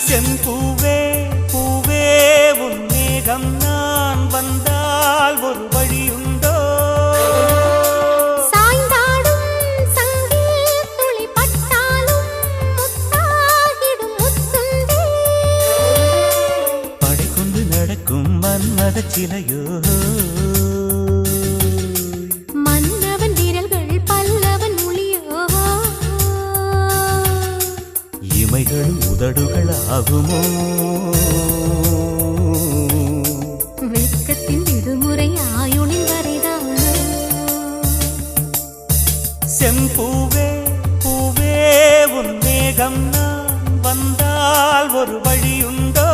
செம்பூவே பூவே உன் மேகம் நான் வந்தால் ஒரு வழியுண்டோ சாய்ந்தாடும் சங்கில் துளி பட்டாலும் முத்தாகிடும் முத்துண்டே படை கொண்டு நடக்கும் மன்மத சிலையோ மன்னவன் விரல்கள் பல்லவன் மொழியோ இமைகள் உதடுகள் ஆகுமோ வெட்கத்தின் விடுமுறை ஆயுளின் வரைதானோ செம்பூவே பூவே உன் மேகம் நான் வந்தால் ஒரு வழியுண்டோ